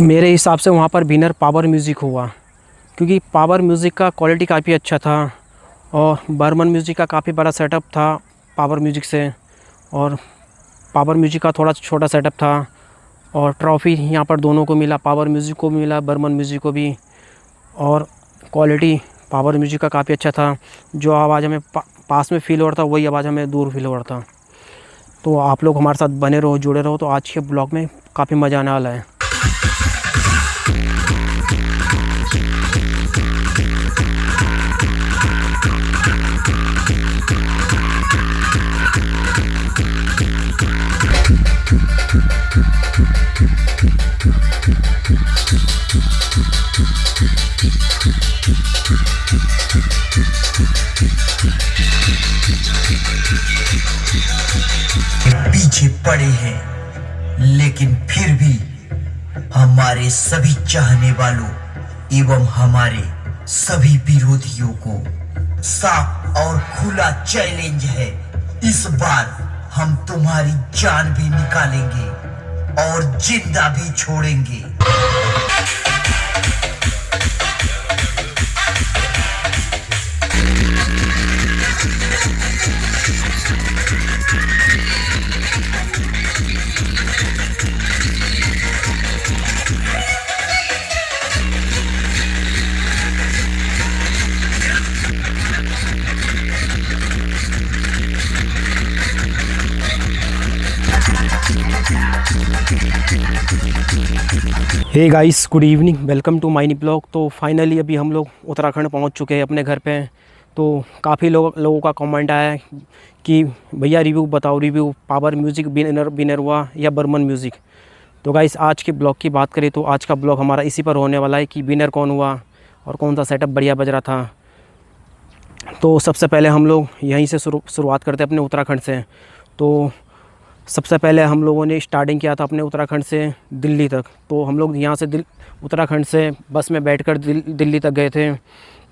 मेरे हिसाब से वहाँ पर विनर पावर म्यूज़िक हुआ, क्योंकि पावर म्यूज़िक का क्वालिटी काफ़ी अच्छा था और बर्मन म्यूज़िक का काफ़ी बड़ा सेटअप था पावर म्यूज़िक से। और पावर म्यूज़िक का थोड़ा छोटा सेटअप था और ट्रॉफ़ी यहाँ पर दोनों को मिला, पावर म्यूज़िक को भी मिला, बर्मन म्यूज़िक को भी। और क्वालिटी पावर म्यूज़िक का काफ़ी अच्छा था। जो आवाज़ हमें पास में फ़ील हो रहा था वही आवाज़ हमें दूर फ़ील हो रहा था। तो आप लोग हमारे साथ बने रहो, जुड़े रहो, तो आज के ब्लॉग में काफ़ी मज़ा आने वाला है। पीछे पड़े हैं, लेकिन फिर भी हमारे सभी चाहने वालों एवं हमारे सभी विरोधियों को साफ और खुला चैलेंज है। इस बार हम तुम्हारी जान भी निकालेंगे और जिंदा भी छोड़ेंगे। Hey guys, good evening, welcome to my new blog. तो फाइनली अभी हम लोग उत्तराखंड पहुंच चुके हैं अपने घर पे। तो काफ़ी लोगों का कमेंट आया है कि भैया रिव्यू बताओ, रिव्यू पावर म्यूज़िक विनर हुआ या बर्मन म्यूज़िक। तो गाइस, आज के ब्लॉग की बात करें तो आज का ब्लॉग हमारा इसी पर होने वाला है कि विनर कौन हुआ और कौन सा सेटअप बढ़िया बज रहा था। तो सबसे पहले हम लोग यहीं से शुरुआत करते हैं अपने उत्तराखंड से। तो सबसे पहले हम लोगों ने स्टार्टिंग किया था अपने उत्तराखंड से दिल्ली तक। तो हम लोग यहाँ से उत्तराखंड से बस में बैठकर दिल्ली तक गए थे।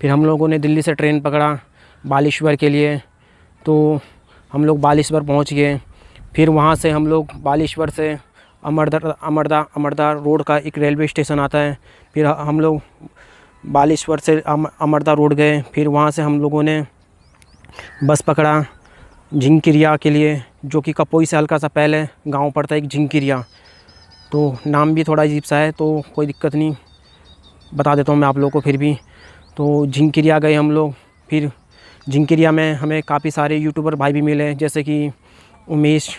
फिर हम लोगों ने दिल्ली से ट्रेन पकड़ा बालेश्वर के लिए। तो हम लोग बालेश्वर पहुँच गए। फिर वहाँ से हम लोग बालेश्वर से अमरदा रोड का एक रेलवे स्टेशन आता है। फिर हम लोग बालेश्वर से अमरदा रोड गए। फिर वहाँ से हम लोगों ने बस पकड़ा झिंकिरिया के लिए, जो कि कपोई से हल्का सा पहले गांव पड़ता है एक झिंकिरिया। तो नाम भी थोड़ा अजीब सा है, तो कोई दिक्कत नहीं, बता देता हूँ मैं आप लोगों को फिर भी। तो झिंकिरिया गए हम लोग। फिर झिंकिरिया में हमें काफ़ी सारे यूट्यूबर भाई भी मिले, जैसे कि उमेश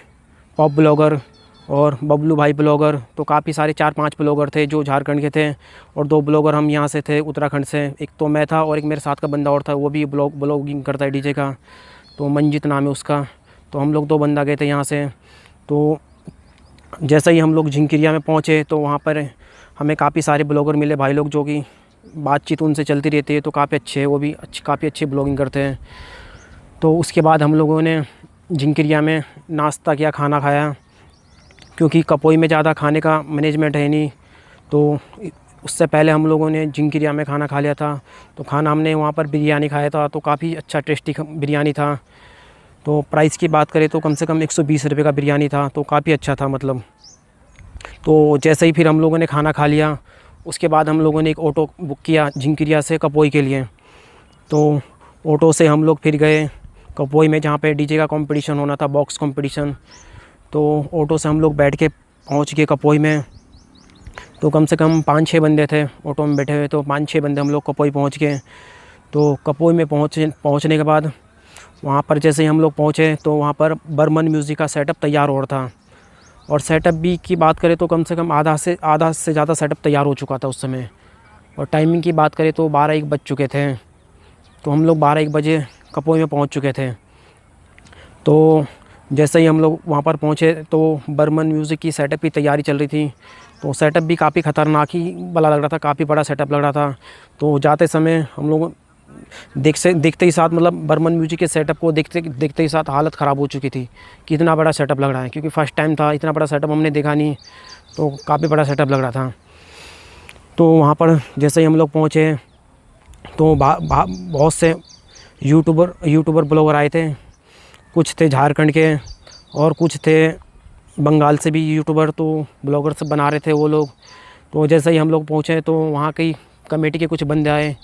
पॉप ब्लॉगर और बबलू भाई ब्लॉगर। तो काफ़ी सारे 4-5 ब्लॉगर थे जो झारखंड के थे और 2 ब्लॉगर हम यहाँ से थे उत्तराखंड से। एक तो मैं था और एक मेरे साथ का बंदा और था, वो भी ब्लॉगिंग करता है डीजे का, तो मंजित नाम है उसका। तो हम लोग 2 बंदा गए थे यहाँ से। तो जैसे ही हम लोग झिंकिरिया में पहुँचे तो वहाँ पर हमें काफ़ी सारे ब्लॉगर मिले भाई लोग, जो कि बातचीत उनसे चलती रहती है। तो काफ़ी अच्छे, वो भी काफ़ी अच्छी ब्लॉगिंग करते हैं। तो उसके बाद हम लोगों ने झिंकिरिया में नाश्ता किया, खाना खाया, क्योंकि कपोई में ज़्यादा खाने का मैनेजमेंट है नहीं। तो उससे पहले हम लोगों ने झिंकिरिया में खाना खा लिया था। तो खाना हमने वहाँ पर बिरयानी खाया था, तो काफ़ी अच्छा टेस्टी बिरयानी था। तो प्राइस की बात करें तो कम से कम 120 रुपये का बिरयानी था, तो काफ़ी अच्छा था मतलब। तो जैसे ही फिर हम लोगों ने खाना खा लिया, उसके बाद हम लोगों ने एक ऑटो बुक किया झिंकिरिया से कपोई के लिए। तो ऑटो से हम लोग फिर गए कपोई में, जहाँ पे डीजे का कंपटीशन होना था, बॉक्स कंपटीशन। तो ऑटो से हम लोग बैठ के पहुँच गए कपोई में। तो कम से कम 5-6 बंदे थे ऑटो में बैठे हुए। तो 5-6 बंदे हम लोग कपोई पहुँच गए। तो कपोई में पहुँचने के बाद वहाँ पर जैसे ही हम लोग पहुँचे तो वहाँ पर बर्मन म्यूज़िक का सेटअप तैयार हो रहा था। और सेटअप भी की बात करें तो कम से कम आधा से ज़्यादा सेटअप तैयार हो चुका था उस समय। और टाइमिंग की बात करें तो 12-1 बज चुके थे। तो हम लोग 12-1 बजे कपोई में पहुँच चुके थे। तो जैसे ही हम लोग वहाँ पर पहुँचे तो बर्मन म्यूज़िक की सेटअप की तैयारी चल रही थी। तो सेटअप भी काफ़ी ख़तरनाक ही वाला लग रहा था, काफ़ी बड़ा सेटअप लग रहा था। तो जाते समय हम लोग देखते ही साथ, मतलब बर्मन म्यूज़िक के सेटअप को देखते ही साथ हालत ख़राब हो चुकी थी कि इतना बड़ा सेटअप लग रहा है, क्योंकि फ़र्स्ट टाइम था, इतना बड़ा सेटअप हमने देखा नहीं। तो काफ़ी बड़ा सेटअप लग रहा था। तो वहाँ पर जैसे ही हम लोग पहुँचे तो बहुत से यूट्यूबर ब्लॉगर आए थे। कुछ थे झारखंड के और कुछ थे बंगाल से भी यूट्यूबर, तो ब्लॉगर सब बना रहे थे वो लोग। तो जैसे ही हम लोग पहुँचे तो वहाँ की कमेटी के कुछ बंदे आए,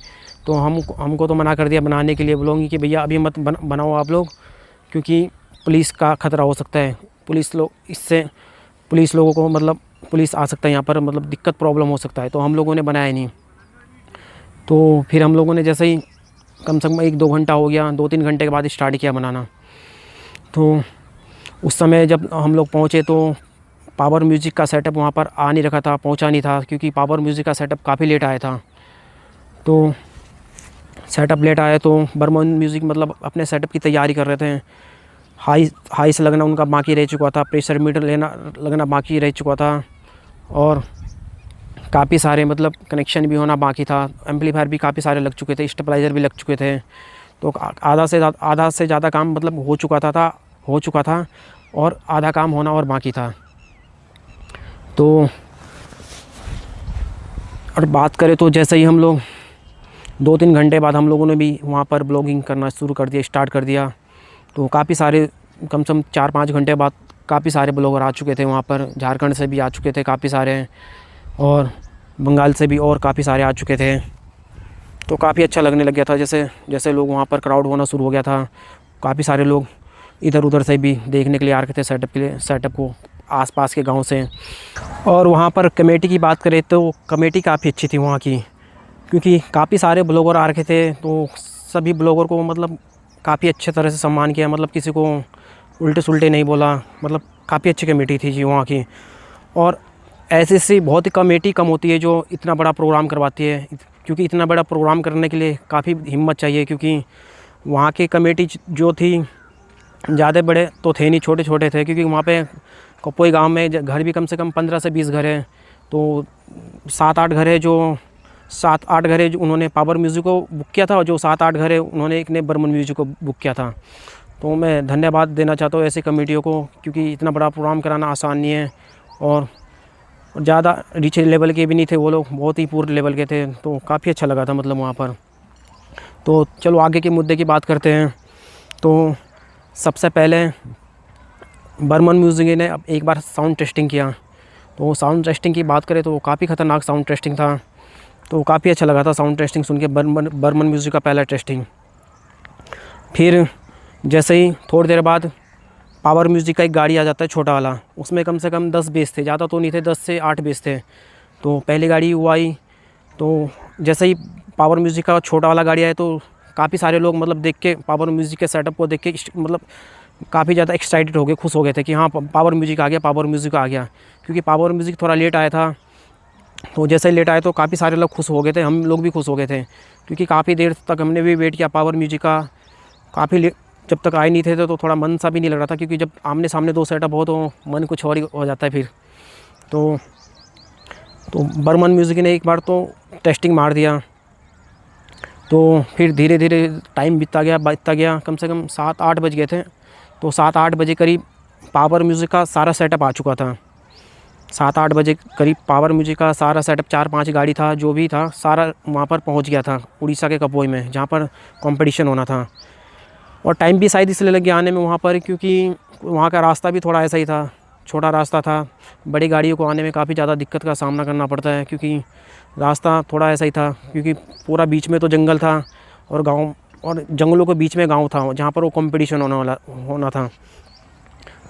तो हमको तो मना कर दिया बनाने के लिए, बोलोगे कि भैया अभी मत बनाओ आप लोग, क्योंकि पुलिस का ख़तरा हो सकता है, पुलिस लोगों को मतलब पुलिस आ सकता है यहाँ पर, मतलब दिक्कत प्रॉब्लम हो सकता है। तो हम लोगों ने बनाया नहीं। तो फिर हम लोगों ने जैसे ही कम से कम 1-2 घंटा हो गया, 2-3 घंटे के बाद स्टार्ट किया बनाना। तो उस समय जब हम लोग पहुँचे तो पावर म्यूज़िक का सेटअप वहाँ पर आ नहीं रखा था, पहुँचा नहीं था, क्योंकि पावर म्यूज़िक का सेटअप काफ़ी लेट आया था। तो सेटअप लेट आया तो बर्मन म्यूज़िक मतलब अपने सेटअप की तैयारी कर रहे थे। हाई से लगना उनका बाकी रह चुका था, प्रेशर मीटर लगना बाकी रह चुका था, और काफ़ी सारे मतलब कनेक्शन भी होना बाकी था। एम्पलीफायर भी काफ़ी सारे लग चुके थे, स्टेबलाइज़र भी लग चुके थे। तो आधा से ज़्यादा काम मतलब हो चुका था और आधा काम होना और बाकी था। तो और बात करें तो जैसे ही हम लोग 2-3 घंटे बाद हम लोगों ने भी वहाँ पर ब्लॉगिंग करना स्टार्ट कर दिया। तो काफ़ी सारे, कम से कम 4-5 घंटे बाद काफ़ी सारे ब्लॉगर आ चुके थे वहाँ पर। झारखंड से भी आ चुके थे काफ़ी सारे, और बंगाल से भी और काफ़ी सारे आ चुके थे। तो काफ़ी अच्छा लगने लग गया था, जैसे जैसे लोग वहाँ पर क्राउड होना शुरू हो गया था। काफ़ी सारे लोग इधर उधर से भी देखने के लिए आ रखे थे सेटअप को, आसपास के गांव से। और वहाँ पर कमेटी की बात करें तो कमेटी काफ़ी अच्छी थी वहाँ की, क्योंकि काफ़ी सारे ब्लॉगर आ रखे थे। तो सभी ब्लॉगर को मतलब काफ़ी अच्छे तरह से सम्मान किया, मतलब किसी को उल्टे सुल्टे नहीं बोला, मतलब काफ़ी अच्छी कमेटी थी जी वहाँ की। और ऐसी बहुत ही कमेटी कम होती है जो इतना बड़ा प्रोग्राम करवाती है, क्योंकि इतना बड़ा प्रोग्राम करने के लिए काफ़ी हिम्मत चाहिए। क्योंकि वहाँ की कमेटी जो थी ज़्यादा बड़े तो थे नहीं, छोटे छोटे थे, क्योंकि वहाँ पे कपोई गांव में घर भी कम से कम 15 से 20 घर हैं। तो 7-8 घर है जो उन्होंने पावर म्यूज़िक को बुक किया था, और जो 7-8 घर है उन्होंने एक ने बर्मन म्यूज़िक को बुक किया था। तो मैं धन्यवाद देना चाहता हूँ ऐसी कमेटियों को, क्योंकि इतना बड़ा प्रोग्राम कराना आसान नहीं है। और ज़्यादा रिच लेवल के भी नहीं थे वो लोग, बहुत ही पूरे लेवल के थे। तो काफ़ी अच्छा लगा था मतलब वहाँ पर। तो चलो आगे के मुद्दे की बात करते हैं। तो सबसे पहले बर्मन म्यूज़िक ने अब एक बार साउंड टेस्टिंग किया। तो साउंड टेस्टिंग की बात करें तो वो काफ़ी ख़तरनाक साउंड टेस्टिंग था। तो काफ़ी अच्छा लगा था साउंड टेस्टिंग सुन के, बर्मन म्यूज़िक का पहला टेस्टिंग। फिर जैसे ही थोड़ी देर बाद पावर म्यूज़िक का एक गाड़ी आ जाता है छोटा वाला, उसमें कम से कम 10 बेस थे, ज़्यादा तो नहीं थे, 10 से 8 बेस थे। तो पहली गाड़ी वो आई, तो जैसे ही पावर म्यूज़िक का छोटा वाला गाड़ी आया तो काफ़ी सारे लोग मतलब देख के, पावर म्यूज़िक के सेटअप को देख के मतलब काफ़ी ज़्यादा एक्साइटेड हो गए, खुश हो गए थे कि हाँ पावर म्यूज़िक आ गया। क्योंकि पावर म्यूज़िक थोड़ा लेट आया था। तो जैसे ही लेट आया तो काफ़ी सारे लोग खुश हो गए थे, हम लोग भी खुश हो गए थे, क्योंकि काफ़ी देर तक हमने भी वेट किया पावर म्यूज़िक का। काफ़ी जब तक आए नहीं थे तो थोड़ा मन सा भी नहीं लग रहा था, क्योंकि जब आमने सामने 2 सेटअप हो तो मन कुछ और ही हो जाता है फिर। तो बर्मन म्यूज़िक ने एक बार तो टेस्टिंग मार दिया। तो फिर धीरे धीरे टाइम बीतता गया, कम से कम 7-8 बज गए थे। तो 7-8 बजे करीब पावर म्यूज़िक का सारा सेटअप आ चुका था। 7-8 बजे करीब पावर म्यूज़िक का सारा सेटअप, 4-5 गाड़ी था, जो भी था सारा वहाँ पर पहुँच गया था उड़ीसा के कपोई में, जहाँ पर कंपटीशन होना था। और टाइम भी शायद इसलिए लग गया आने में वहाँ पर, क्योंकि वहाँ का रास्ता भी थोड़ा ऐसा ही था, छोटा रास्ता था। बड़ी गाड़ियों को आने में काफ़ी ज़्यादा दिक्कत का सामना करना पड़ता है, क्योंकि रास्ता थोड़ा ऐसा ही था, क्योंकि पूरा बीच में तो जंगल था और गाँव, और जंगलों के बीच में गाँव था जहाँ पर वो कंपटीशन होना था।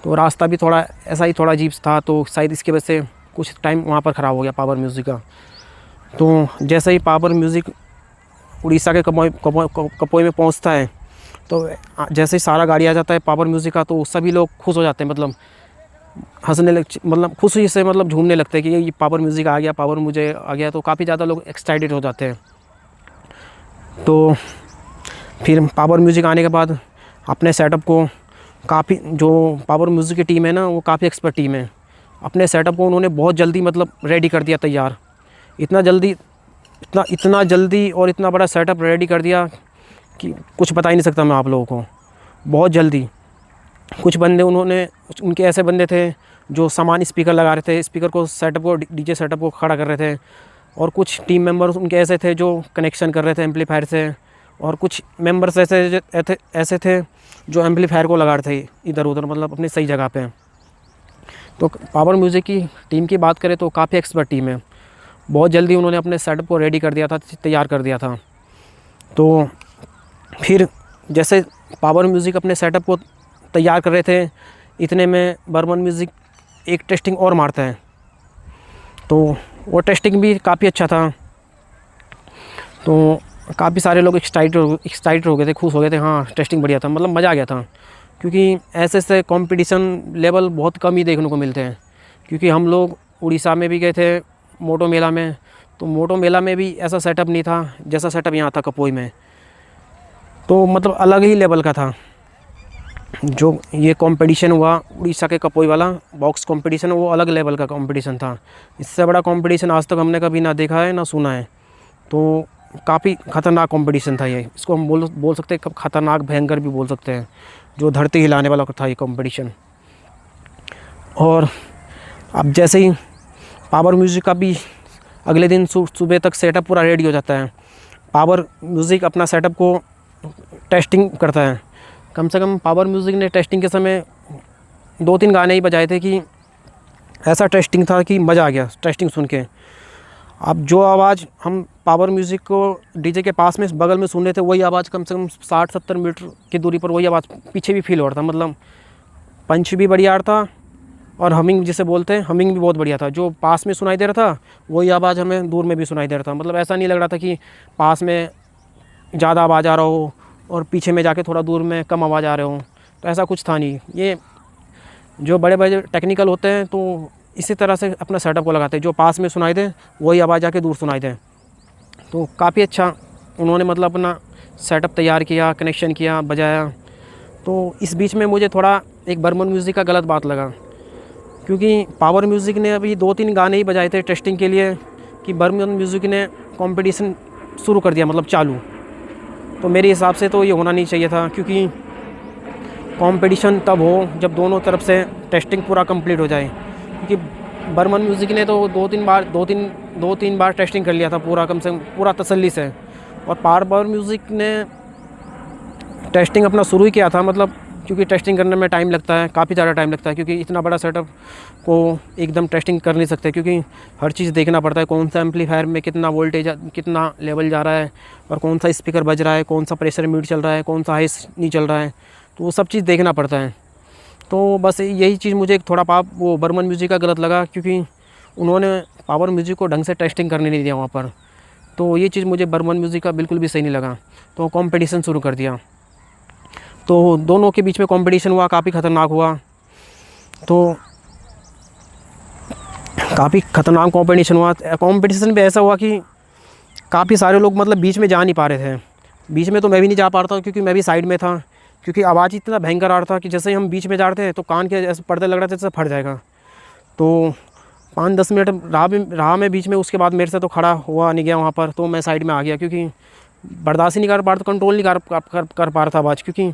तो रास्ता भी थोड़ा ऐसा ही, थोड़ा अजीब था। तो शायद इसकी वजह से कुछ टाइम वहाँ पर ख़राब हो गया पावर म्यूज़िक का। तो जैसे ही पावर म्यूज़िक उड़ीसा के कपोई में पहुँचता है, तो जैसे ही सारा गाड़ी आ जाता है पावर म्यूज़िक का, तो सभी लोग खुश हो जाते हैं, मतलब मतलब खुशी से मतलब झूमने लगते हैं कि ये पावर म्यूज़िक आ गया। तो काफ़ी ज़्यादा लोग एक्साइटेड हो जाते हैं। तो फिर पावर म्यूज़िक आने के बाद अपने सेटअप को काफ़ी, जो पावर म्यूज़िक की टीम है ना, वो काफ़ी एक्सपर्ट टीम है। अपने सेटअप को उन्होंने बहुत जल्दी मतलब रेडी कर दिया, तैयार। इतना जल्दी और इतना बड़ा सेटअप रेडी कर दिया कि कुछ बता ही नहीं सकता मैं आप लोगों को, बहुत जल्दी। कुछ बंदे उनके ऐसे बंदे थे जो सामान स्पीकर लगा रहे थे, स्पीकर को डीजे सेटअप को खड़ा कर रहे थे। और कुछ टीम मेंबर्स उनके ऐसे थे जो कनेक्शन कर रहे थे एम्पलीफायर से। और कुछ मेंबर्स ऐसे थे जो एम्पलीफायर को लगा रहे थे इधर उधर, मतलब अपनी सही जगह पे। तो पावर म्यूज़िक की टीम की बात करें तो काफ़ी एक्सपर्ट टीम है। बहुत जल्दी उन्होंने अपने सेटअप को रेडी कर दिया था, तैयार कर दिया था। तो फिर जैसे पावर म्यूज़िक अपने सेटअप को तैयार कर रहे थे, इतने में बर्मन म्यूज़िक एक टेस्टिंग और मारता है। तो वो टेस्टिंग भी काफ़ी अच्छा था। तो काफ़ी सारे लोग एक्साइटेड हो गए थे, खुश हो गए थे, हाँ टेस्टिंग बढ़िया था, मतलब मज़ा आ गया था। क्योंकि ऐसे ऐसे कंपटीशन लेवल बहुत कम ही देखने को मिलते हैं। क्योंकि हम लोग उड़ीसा में भी गए थे मोटो मेला में, तो मोटो मेला में भी ऐसा सेटअप नहीं था जैसा सेटअप यहाँ था कपोई में। तो मतलब अलग ही लेवल का था। जो ये कंपटीशन हुआ उड़ीसा के कपोई वाला बॉक्स कंपटीशन, वो अलग लेवल का कंपटीशन था। इससे बड़ा कंपटीशन आज तक हमने कभी ना देखा है ना सुना है। तो काफ़ी ख़तरनाक कंपटीशन था ये। इसको हम बोल सकते हैं ख़तरनाक, भयंकर भी बोल सकते हैं। जो धरती हिलाने वाला था ये कंपटीशन। और अब जैसे ही पावर म्यूज़िक का भी अगले दिन सुबह तक सेटअप पूरा रेडी हो जाता है। पावर म्यूज़िक अपना सेटअप को टेस्टिंग करता है। कम से कम पावर म्यूज़िक ने टेस्टिंग के समय 2-3 गाने ही बजाए थे कि ऐसा टेस्टिंग था कि मज़ा आ गया टेस्टिंग सुन के। अब जो आवाज़ हम पावर म्यूज़िक को डीजे के पास में बगल में सुन रहे थे, वही आवाज़ कम से कम 60-70 मीटर की दूरी पर वही आवाज़ पीछे भी फील हो रहा था। मतलब पंच भी बढ़िया आ रहा था और हमिंग जिसे बोलते हैं, हमिंग भी बहुत बढ़िया था। जो पास में सुनाई दे रहा था वही आवाज़ हमें दूर में भी सुनाई दे रहा था। मतलब ऐसा नहीं लग रहा था कि पास में ज़्यादा आवाज़ आ रहा हो और पीछे में जाके थोड़ा दूर में कम आवाज़ आ रहे हो। तो ऐसा कुछ था नहीं। ये जो बड़े बड़े टेक्निकल होते हैं तो इसी तरह से अपना सेटअप को लगाते हैं, जो पास में सुनाई दे वही आवाज़ जाके दूर सुनाई दे। तो काफ़ी अच्छा उन्होंने मतलब अपना सेटअप तैयार किया, कनेक्शन किया, बजाया। तो इस बीच में मुझे थोड़ा एक बर्मन म्यूज़िक का गलत बात लगा, क्योंकि पावर म्यूज़िक ने अभी 2-3 गाने ही बजाए थे टेस्टिंग के लिए कि बर्मन म्यूज़िक ने कंपटीशन शुरू कर दिया, मतलब चालू। तो मेरे हिसाब से तो ये होना नहीं चाहिए था, क्योंकि कंपटीशन तब हो जब दोनों तरफ से टेस्टिंग पूरा कंप्लीट हो जाए। क्योंकि बर्मन म्यूज़िक ने तो 2-3 बार टेस्टिंग कर लिया था पूरा, कम से कम पूरा तसल्ली से। और पावर म्यूज़िक ने टेस्टिंग अपना शुरू ही किया था, मतलब क्योंकि टेस्टिंग करने में टाइम लगता है, काफ़ी ज़्यादा टाइम लगता है। क्योंकि इतना बड़ा सेटअप को एकदम टेस्टिंग कर नहीं सकते, क्योंकि हर चीज़ देखना पड़ता है। कौन सा एम्पलीफायर में कितना वोल्टेज, कितना लेवल जा रहा है, और कौन सा स्पीकर बज रहा है, कौन सा प्रेशर मीट चल रहा है, कौन सा हाई नहीं चल रहा है। तो वो सब चीज़ देखना पड़ता है। तो बस यही चीज़ मुझे थोड़ा वो बर्मन म्यूज़िक का गलत लगा, क्योंकि उन्होंने पावर म्यूज़िक को ढंग से टेस्टिंग करने नहीं दिया वहाँ पर। तो ये चीज़ मुझे बर्मन म्यूज़िक का बिल्कुल भी सही नहीं लगा। तो कंपटीशन शुरू कर दिया। तो दोनों के बीच में कंपटीशन हुआ, काफ़ी ख़तरनाक हुआ। तो काफ़ी ख़तरनाक कंपटीशन हुआ। कंपटीशन भी ऐसा हुआ कि काफ़ी सारे लोग मतलब बीच में जा नहीं पा रहे थे। बीच में तो मैं भी नहीं जा पा रहा था, क्योंकि मैं भी साइड में था। क्योंकि आवाज़ इतना भयंकर आ रहा था कि जैसे ही हम बीच में जा रहे थे तो कान के ऐसे पर्दे लग रहे थे जैसे फट जाएगा। तो 5-10 मिनट रहा मैं बीच में, उसके बाद मेरे से तो खड़ा हुआ नहीं गया वहाँ पर। तो मैं साइड में आ गया, क्योंकि बर्दाश्त ही नहीं कर पा रहा था, कंट्रोल नहीं कर पा रहा था आवाज़। क्योंकि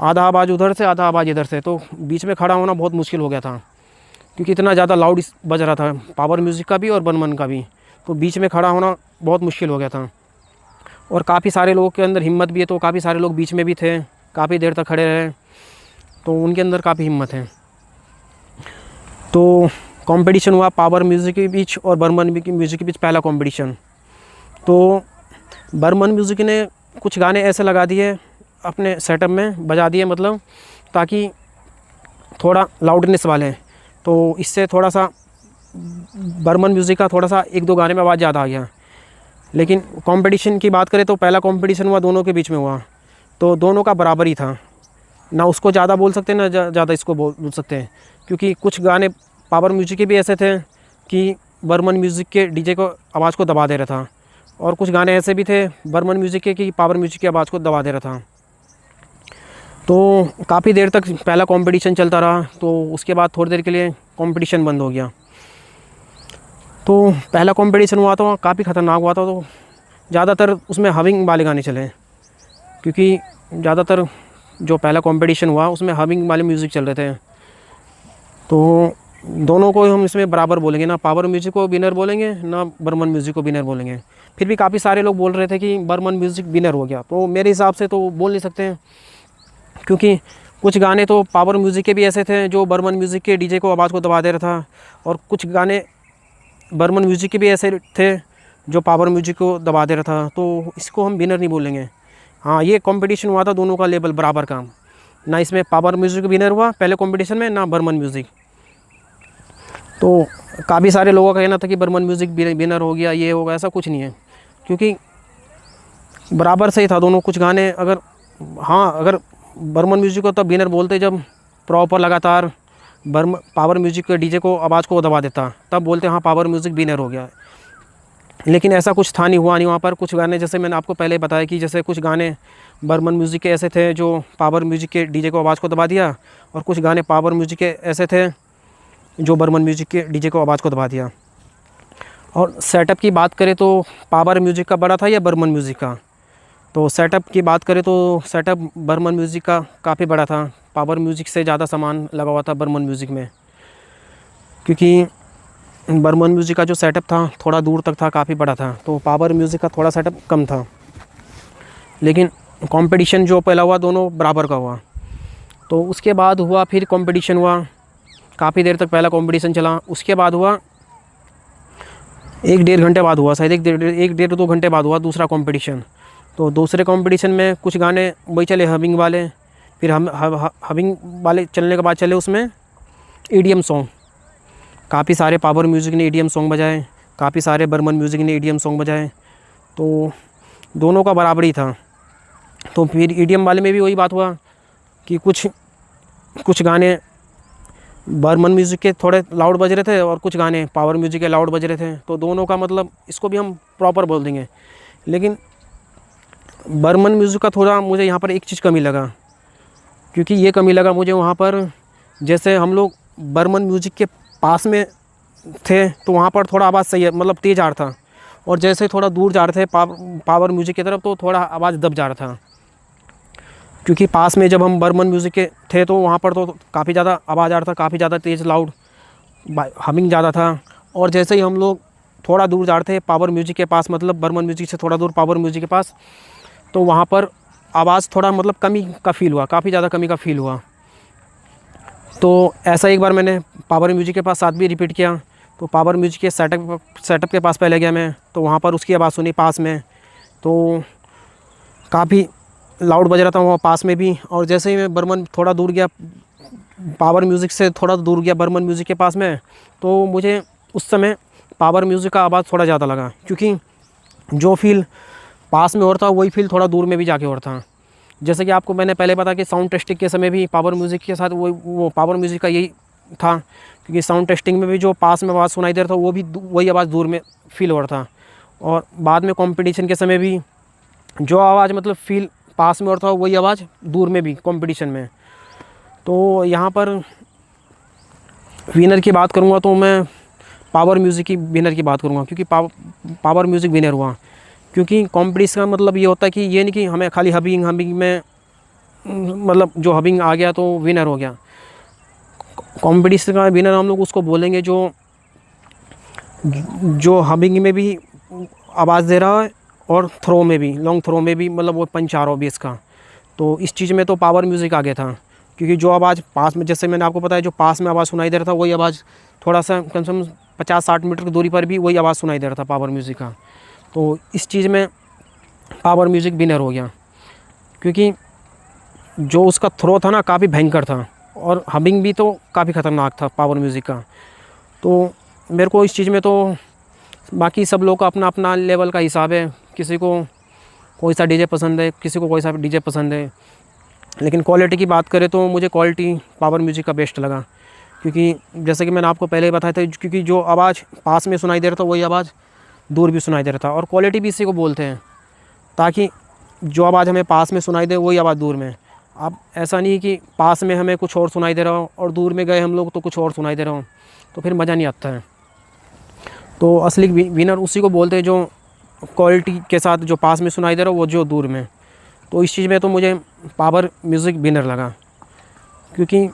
आधा आवाज़ उधर से, आधा आवाज़ इधर से, तो बीच में खड़ा होना बहुत मुश्किल हो गया था। क्योंकि इतना ज़्यादा लाउड बज रहा था पावर म्यूज़िक का भी और बर्मन का भी। तो बीच में खड़ा होना बहुत मुश्किल हो गया था। और काफ़ी सारे लोगों के अंदर हिम्मत भी है, तो काफ़ी सारे लोग बीच में भी थे, काफ़ी देर तक खड़े रहे। तो उनके अंदर काफ़ी हिम्मत है। तो कंपटीशन हुआ पावर म्यूज़िक के बीच और बर्मन म्यूज़िक के बीच, पहला कंपटीशन। तो बर्मन म्यूज़िक ने कुछ गाने ऐसे लगा दिए अपने सेटअप में, बजा दिए, मतलब ताकि थोड़ा लाउडनेस वाले। तो इससे थोड़ा सा बर्मन म्यूज़िक का थोड़ा सा 1-2 गाने में आवाज़ ज़्यादा आ गया। लेकिन कंपटीशन की बात करें तो पहला कंपटीशन हुआ दोनों के बीच में हुआ, तो दोनों का बराबर ही था। ना उसको ज़्यादा बोल सकते ना ज़्यादा इसको बोल सकते हैं। क्योंकि कुछ गाने पावर म्यूज़िक के भी ऐसे थे कि बर्मन म्यूज़िक के डीजे को आवाज़ को दबा दे रहा था, और कुछ गाने ऐसे भी थे बर्मन म्यूज़िक के कि पावर म्यूज़िक की आवाज़ को दबा दे रहा था। तो काफ़ी देर तक पहला कंपटीशन चलता रहा। तो उसके बाद थोड़ी देर के लिए कंपटीशन बंद हो गया। तो पहला कंपटीशन हुआ तो काफ़ी ख़तरनाक हुआ था। तो ज़्यादातर उसमें हमिंग वाले गाने चले, क्योंकि ज़्यादातर जो पहला कंपटीशन हुआ उसमें हमिंग वाले म्यूज़िक चल रहे थे। तो दोनों को हम इसमें बराबर बोलेंगे, ना पावर म्यूज़िक को विनर बोलेंगे ना बर्मन म्यूज़िक को विनर बोलेंगे। फिर भी काफ़ी सारे लोग बोल रहे थे कि बर्मन म्यूज़िक विनर हो गया। तो मेरे हिसाब से तो बोल नहीं सकते हैं, क्योंकि कुछ गाने तो पावर म्यूज़िक के भी ऐसे थे जो बर्मन म्यूज़िक के डीजे को आवाज़ को दबा दे रहा था, और कुछ गाने बर्मन म्यूज़िक के भी ऐसे थे जो पावर म्यूजिक को दबा दे रहा था, तो इसको हम विनर नहीं बोलेंगे। हाँ, ये कंपटीशन हुआ था दोनों का लेवल बराबर का, ना इसमें पावर म्यूजिक विनर हुआ पहले कंपटीशन में, ना बर्मन म्यूजिक। तो काफ़ी सारे लोगों का कहना था कि बर्मन म्यूजिक विनर हो गया, ये होगा, ऐसा कुछ नहीं है, क्योंकि बराबर से ही था दोनों। कुछ गाने अगर, हाँ, अगर बर्मन म्यूजिक को तब विनर बोलते जब प्रॉपर लगातार पावर म्यूजिक के डीजे को आवाज़ को दबा देता, तब बोलते हाँ पावर म्यूजिक विनर हो गया। लेकिन ऐसा कुछ था नहीं, हुआ नहीं वहाँ पर। कुछ गाने जैसे मैंने आपको पहले बताया कि जैसे कुछ गाने बर्मन म्यूज़िक के ऐसे थे जो पावर म्यूज़िक के डीजे को आवाज़ को दबा दिया, और कुछ गाने पावर म्यूज़िक के ऐसे थे जो बर्मन म्यूज़िक के डीजे को आवाज़ को दबा दिया। और सेटअप की बात करें तो पावर म्यूज़िक का बड़ा था या बर्मन म्यूज़िक का? तो सेटअप की बात करें तो सेटअप बर्मन म्यूज़िक का काफ़ी बड़ा था, पावर म्यूज़िक से ज़्यादा सामान लगा हुआ था बर्मन म्यूज़िक में, क्योंकि बर्मन म्यूज़िक का जो सेटअप था थोड़ा दूर तक था, काफ़ी बड़ा था, तो पावर म्यूज़िक का थोड़ा सेटअप कम था। लेकिन कंपटीशन जो पहला हुआ दोनों बराबर का हुआ। तो उसके बाद हुआ, फिर कंपटीशन हुआ, काफ़ी देर तक पहला कंपटीशन चला। उसके बाद हुआ 1-1.5 घंटे बाद हुआ, शायद 1-1.5-2 घंटे बाद हुआ दूसरा कंपटीशन। तो दूसरे कंपटीशन में कुछ गाने वही चले हबिंग वाले, फिर हबिंग वाले चलने के बाद चले उसमें ईडीएम सॉन्ग। काफ़ी सारे पावर म्यूज़िक ने ईडीएम सॉन्ग बजाए, काफ़ी सारे बर्मन म्यूज़िक ने ईडीएम सॉन्ग बजाए, तो दोनों का बराबरी था। तो फिर ईडीएम वाले में भी वही बात हुआ कि कुछ गाने बर्मन म्यूज़िक के थोड़े लाउड बज रहे थे और कुछ गाने पावर म्यूज़िक के लाउड बज रहे थे, तो दोनों का मतलब इसको भी हम प्रॉपर बोल देंगे। लेकिन बर्मन म्यूज़िक का थोड़ा मुझे यहाँ पर एक चीज़ कमी लगा, क्योंकि ये कमी लगा मुझे वहाँ पर, जैसे हम लोग बर्मन म्यूज़िक के पास में थे तो वहाँ पर थोड़ा आवाज़ सही है, मतलब तेज़ आ रहा था, और जैसे थोड़ा दूर जा रहे थे पावर म्यूज़िक की तरफ तो थोड़ा आवाज़ दब जा रहा था। क्योंकि पास में जब हम बर्मन म्यूज़िक के थे तो वहाँ पर तो काफ़ी ज़्यादा आवाज़ आ रहा था, काफ़ी ज़्यादा तेज़ लाउड हमिंग ज़्यादा था, और जैसे ही हम लोग थोड़ा दूर जा रहे थे पावर म्यूज़िक के पास, मतलब बर्मन म्यूज़िक से थोड़ा दूर पावर म्यूज़िक के पास, तो वहाँ पर आवाज़ थोड़ा मतलब कमी का फ़ील हुआ, काफ़ी ज़्यादा कमी का फ़ील हुआ। तो ऐसा एक बार मैंने पावर म्यूज़िक के पास साथ भी रिपीट किया, तो पावर म्यूज़िक के सेटअप के पास पहले गया मैं, तो वहाँ पर उसकी आवाज़ सुनी पास में, तो काफ़ी लाउड बज रहा था वहाँ पास में भी। और जैसे ही मैं बर्मन थोड़ा दूर गया, पावर म्यूज़िक से थोड़ा दूर गया बर्मन म्यूज़िक के पास में, तो मुझे उस समय पावर म्यूज़िक का आवाज़ थोड़ा ज़्यादा लगा, क्योंकि जो फील पास में हो रहा था वही फील थोड़ा दूर में भी जाके हो रहा था। जैसे कि आपको मैंने पहले बताया कि साउंड टेस्टिंग के समय भी पावर म्यूज़िक के साथ वो पावर म्यूज़िक का यही था, क्योंकि साउंड टेस्टिंग में भी जो पास में आवाज़ सुनाई दे रहा था वो भी वही आवाज़ दूर में फील हो रहा था। और बाद में कंपटीशन के समय भी जो आवाज़ मतलब फील पास में हो रहा था वही आवाज़ दूर में भी कंपटीशन में। तो यहाँ पर विनर की बात करूँगा तो मैं पावर म्यूज़िक की विनर की बात करूँगा, क्योंकि पावर म्यूज़िक विनर हुआ। क्योंकि कॉम्पिटिशन का मतलब ये होता है कि ये नहीं कि हमें खाली हबिंग में मतलब जो हबिंग आ गया तो विनर हो गया। कॉम्पिटिशन का विनर हम लोग उसको बोलेंगे जो हबिंग में भी आवाज़ दे रहा है और थ्रो में भी, लॉन्ग थ्रो में भी, मतलब वो पंच आ रहा हो बेस का। तो इस चीज़ में तो पावर म्यूज़िक आ गया था, क्योंकि जो आवाज़ पास में, जैसे मैंने आपको बताया, जो पास में आवाज़ सुनाई दे रहा था वही आवाज़ थोड़ा सा कम से कम 50-60 मीटर की दूरी पर भी वही आवाज़ सुनाई दे रहा था पावर म्यूज़िक का। तो इस चीज़ में पावर म्यूज़िक विनर हो गया, क्योंकि जो उसका थ्रो था ना काफ़ी भयंकर था, और हबिंग भी तो काफ़ी ख़तरनाक था पावर म्यूज़िक का। तो मेरे को इस चीज़ में तो, बाकी सब लोग का अपना अपना लेवल का हिसाब है, किसी को कोई सा डीजे पसंद है, किसी को कोई सा डीजे पसंद है। लेकिन क्वालिटी की बात करें तो मुझे क्वालिटी पावर म्यूज़िक का बेस्ट लगा, क्योंकि जैसे कि मैंने आपको पहले ही बताया था, क्योंकि जो आवाज़ पास में सुनाई दे रहा था वही आवाज़ दूर भी सुनाई दे रहा था। और क्वालिटी भी इसी को बोलते हैं, ताकि जो आवाज़ हमें पास में सुनाई दे वही आवाज़ दूर में। अब ऐसा नहीं कि पास में हमें कुछ और सुनाई दे रहा हो और दूर में गए हम लोग तो कुछ और सुनाई दे रहा हो, तो फिर मज़ा नहीं आता है। तो असली विनर उसी को बोलते हैं जो क्वालिटी के साथ जो पास में सुनाई दे रहा हो वो जो दूर में। तो इस चीज़ में तो मुझे पावर म्यूज़िक विनर लगा, क्योंकि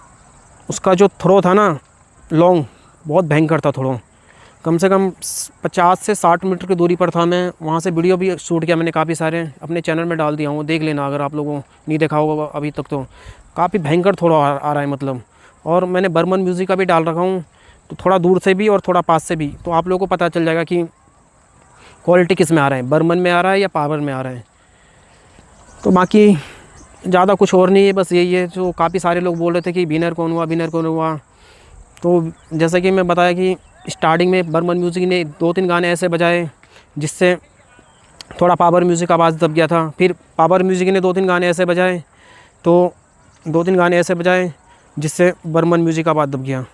उसका जो थ्रो था ना लॉन्ग, बहुत भयंकर था थ्रो। कम से कम 50 से 60 मीटर की दूरी पर था। मैं वहाँ से वीडियो भी शूट किया मैंने, काफ़ी सारे अपने चैनल में डाल दिया हूँ, देख लेना अगर आप लोगों नहीं देखा होगा अभी तक। तो काफ़ी भयंकर थ्रो आ रहा है मतलब। और मैंने बर्मन म्यूज़िक का भी डाल रखा हूँ, तो थोड़ा दूर से भी और थोड़ा पास से भी, तो आप लोगों को पता चल जाएगा कि क्वालिटी किस में आ रहा है, बर्मन में आ रहा है या पावर में आ रहा है। तो बाकी ज़्यादा कुछ और नहीं है, बस यही है। जो काफ़ी सारे लोग बोल रहे थे कि विनर कौन हुआ, विनर कौन हुआ, तो जैसा कि मैं बताया कि स्टार्टिंग में बर्मन म्यूज़िक ने 2-3 गाने ऐसे बजाए जिससे थोड़ा पावर म्यूज़िक का आवाज़ दब गया था। फिर पावर म्यूज़िक ने 2-3 गाने ऐसे बजाए, तो 2-3 गाने ऐसे बजाए जिससे बर्मन म्यूज़िक का आवाज़ दब गया।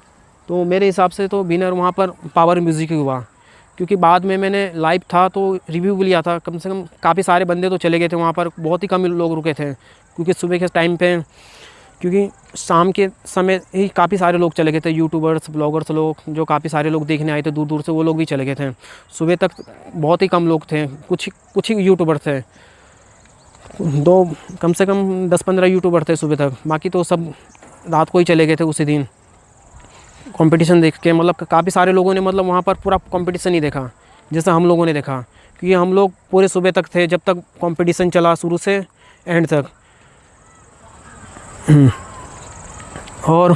तो मेरे हिसाब से तो विनर वहाँ पर पावर म्यूज़िक ही हुआ, क्योंकि बाद में मैंने लाइव था तो रिव्यू भी लिया था। कम से कम काफ़ी सारे बंदे तो चले गए थे वहाँ पर, बहुत ही कम लोग रुके थे, क्योंकि सुबह के टाइम पे, क्योंकि शाम के समय ही काफ़ी सारे लोग चले गए थे, यूट्यूबर्स, ब्लॉगर्स लोग, जो काफ़ी सारे लोग देखने आए थे दूर दूर से, वो लोग भी चले गए थे। सुबह तक बहुत ही कम लोग थे, कुछ ही यूट्यूबर थे, कम से कम 10-15 यूट्यूबर थे सुबह तक, बाकी तो सब रात को ही चले गए थे उसी दिन कंपटीशन देख के। मतलब काफ़ी सारे लोगों ने मतलब वहाँ पर पूरा कंपटीशन ही देखा जैसा हम लोगों ने देखा, क्योंकि हम लोग पूरे सुबह तक थे जब तक कंपटीशन चला, शुरू से एंड तक। और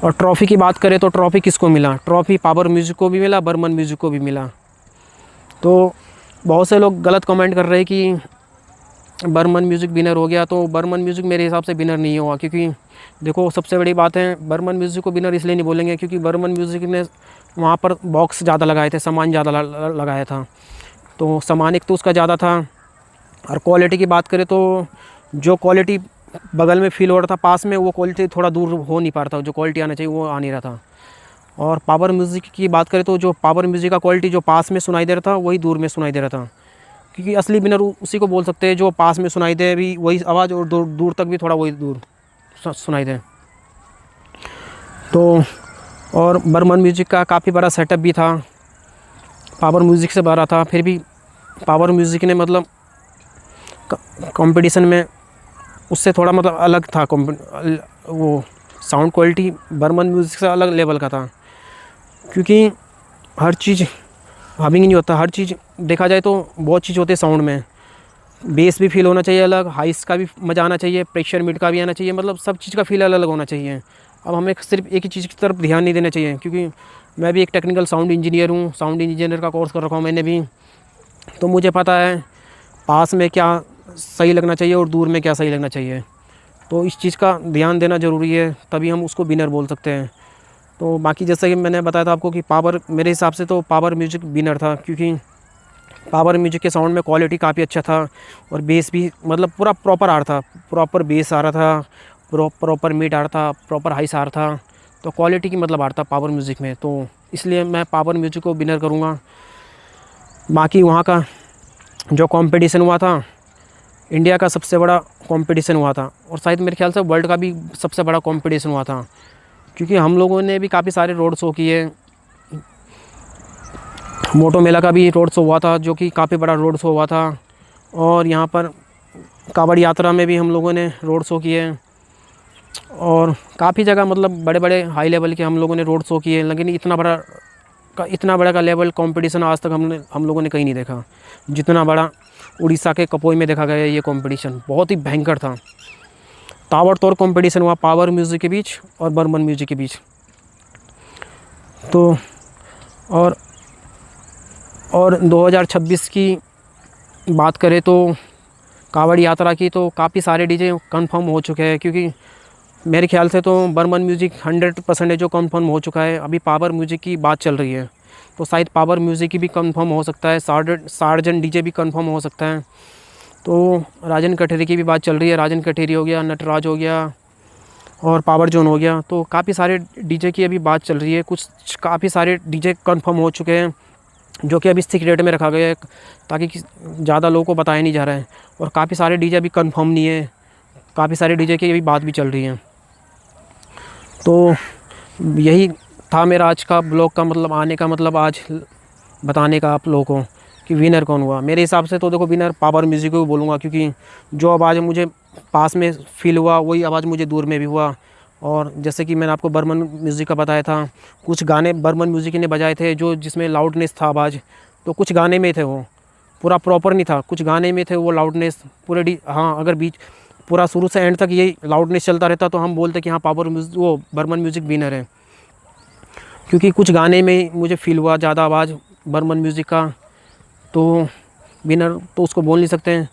ट्रॉफ़ी की बात करें तो ट्रॉफ़ी किसको मिला? ट्रॉफ़ी पावर म्यूज़िक को भी मिला, बर्मन म्यूज़िक को भी मिला। तो बहुत से लोग गलत कमेंट कर रहे हैं कि बर्मन म्यूज़िक विनर हो गया, तो बर्मन म्यूज़िक मेरे हिसाब से विनर नहीं हुआ। क्योंकि देखो, सबसे बड़ी बात है, बर्मन म्यूज़िक को विनर इसलिए नहीं बोलेंगे क्योंकि बर्मन म्यूज़िक ने वहाँ पर बॉक्स ज़्यादा लगाए थे, सामान ज़्यादा लगाया था, तो सामान एक तो उसका ज़्यादा था। और क्वालिटी की बात करें तो जो क्वालिटी बगल में फील हो रहा था, पास में, वो क्वालिटी थोड़ा दूर हो नहीं पा रहा था, जो क्वालिटी आना चाहिए वो आ नहीं रहा था। और पावर म्यूज़िक की बात करें तो जो पावर म्यूज़िक का क्वालिटी जो पास में सुनाई दे रहा था वही दूर में सुनाई दे रहा था, क्योंकि असली विनर उसी को बोल सकते हैं जो पास में सुनाई दे भी वही आवाज़, और दूर तक भी थोड़ा वही दूर सुनाई दे। तो और बर्मन म्यूज़िक का काफ़ी बड़ा सेटअप भी था, पावर म्यूज़िक से बड़ा था, फिर भी पावर म्यूज़िक ने मतलब कंपटीशन में उससे थोड़ा मतलब अलग था, वो साउंड क्वालिटी बर्मन म्यूज़िक से अलग लेवल का था। क्योंकि हर चीज़ हमिंग नहीं होता, हर चीज़ देखा जाए तो बहुत चीज़ होते हैं साउंड में, बेस भी फील होना चाहिए अलग, हाइस का भी मज़ा आना चाहिए, प्रेशर मिड का भी आना चाहिए, मतलब सब चीज़ का फील अलग अलग होना चाहिए। अब हमें सिर्फ एक ही चीज़ की तरफ ध्यान नहीं देना चाहिए, क्योंकि मैं भी एक टेक्निकल साउंड इंजीनियर हूँ, साउंड इंजीनियर का कोर्स कर रखा हूँ मैंने भी, तो मुझे पता है पास में क्या सही लगना चाहिए और दूर में क्या सही लगना चाहिए। तो इस चीज़ का ध्यान देना ज़रूरी है, तभी हम उसको विनर बोल सकते हैं। तो बाकी जैसा कि मैंने बताया था आपको कि पावर, मेरे हिसाब से तो पावर म्यूज़िक विनर था, क्योंकि पावर म्यूज़िक के साउंड में क्वालिटी काफ़ी अच्छा था, और बेस भी मतलब पूरा प्रॉपर आ रहा था, प्रॉपर बेस आ रहा था, प्रॉपर मिड आ रहा था, प्रॉपर हाइस आ रहा था, तो क्वालिटी की मतलब आ रहा था पावर म्यूज़िक में। तो इसलिए मैं पावर म्यूज़िक को विनर करूँगा। बाकी वहाँ का जो कंपटीशन हुआ था, इंडिया का सबसे बड़ा कंपटीशन हुआ था, और शायद मेरे ख्याल से वर्ल्ड का भी सबसे बड़ा कंपटीशन हुआ था, क्योंकि हम लोगों ने भी काफ़ी सारे रोड शो किए। मोटो मेला का भी रोड शो हुआ था, जो कि काफ़ी बड़ा रोड शो हुआ था, और यहाँ पर कांवड़ यात्रा में भी हम लोगों ने रोड शो किए, और काफ़ी जगह मतलब बड़े बड़े हाई लेवल के हम लोगों ने रोड शो किए। लेकिन इतना बड़ा का लेवल कंपटीशन आज तक हम लोगों ने कहीं नहीं देखा, जितना बड़ा उड़ीसा के कपोई में देखा गया। ये कंपटीशन बहुत ही भयंकर था, ताबड़तोड़ कंपटीशन हुआ पावर म्यूज़िक के बीच और बर्मन म्यूज़िक के बीच। तो और 2026 की बात करें तो कांवड़ यात्रा की, तो काफ़ी सारे डीजे कंफर्म हो चुके हैं, क्योंकि मेरे ख्याल से तो बर्मन म्यूज़िक 100% जो कंफर्म हो चुका है। अभी पावर म्यूज़िक की बात चल रही है, तो शायद पावर म्यूज़िक की भी कंफर्म हो सकता है, सार्जन डीजे भी कंफर्म हो सकता है। तो राजन कठेरी की भी बात चल रही है, राजन कठेरी हो गया, नटराज हो गया, और पावर जोन हो गया। तो काफ़ी सारे डीजे की अभी बात चल रही है, कुछ काफ़ी सारे डीजे कंफर्म हो चुके हैं, जो कि अभी सीक्रेट में रखा गया है, ताकि ज़्यादा लोगों को बताया नहीं जा रहा है। और काफ़ी सारे डीजे अभी कंफर्म नहीं है, काफ़ी सारे डीजे की अभी बात भी चल रही है। तो यही था मेरा आज का ब्लॉग का मतलब, आने का मतलब आज बताने का आप लोगों को कि विनर कौन हुआ। मेरे हिसाब से तो देखो विनर पावर म्यूज़िक को बोलूँगा, क्योंकि जो आवाज़ मुझे पास में फील हुआ वही आवाज़ मुझे दूर में भी हुआ। और जैसे कि मैंने आपको बर्मन म्यूज़िक का बताया था, कुछ गाने बर्मन म्यूज़िक ने बजाए थे जो जिसमें लाउडनेस था आवाज़, तो कुछ गाने में थे वो पूरा प्रॉपर नहीं था, कुछ गाने में थे वो लाउडनेस पूरे हाँ, अगर बीच पूरा शुरू से एंड तक यही लाउडनेस चलता रहता तो हम बोलते कि हाँ पावर म्यूज़िक वो बर्मन म्यूज़िक विनर है। क्योंकि कुछ गाने में मुझे फ़ील हुआ ज़्यादा आवाज़ बर्मन म्यूज़िक का, तो विनर तो उसको बोल नहीं सकते हैं,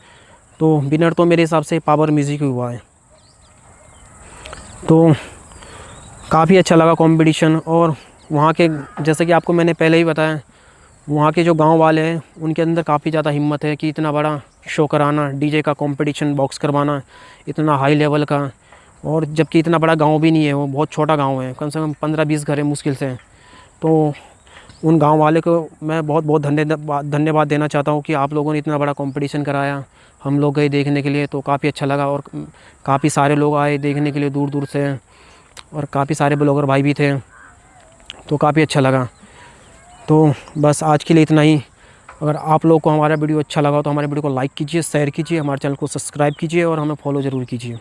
तो विनर तो मेरे हिसाब से पावर म्यूज़िक ही हुआ है। तो काफ़ी अच्छा लगा कंपटीशन। और वहाँ के, जैसे कि आपको मैंने पहले ही बताया, वहाँ के जो गांव वाले हैं उनके अंदर काफ़ी ज़्यादा हिम्मत है कि इतना बड़ा शो कराना, डीजे का कंपटीशन बॉक्स करवाना इतना हाई लेवल का। और जबकि इतना बड़ा गांव भी नहीं है, वो बहुत छोटा गांव है, कम से कम 15-20 घर है मुश्किल से। तो उन गांव वाले को मैं बहुत बहुत धन्यवाद देना चाहता हूँ कि आप लोगों ने इतना बड़ा कंपटीशन कराया। हम लोग गए देखने के लिए तो काफ़ी अच्छा लगा, और काफ़ी सारे लोग आए देखने के लिए दूर दूर से, और काफ़ी सारे ब्लॉगर भाई भी थे, तो काफ़ी अच्छा लगा। तो बस आज के लिए इतना ही। अगर आप लोग को हमारा वीडियो अच्छा लगा तो हमारे वीडियो को लाइक कीजिए, शेयर कीजिए, हमारे चैनल को सब्सक्राइब कीजिए और हमें फॉलो ज़रूर कीजिए।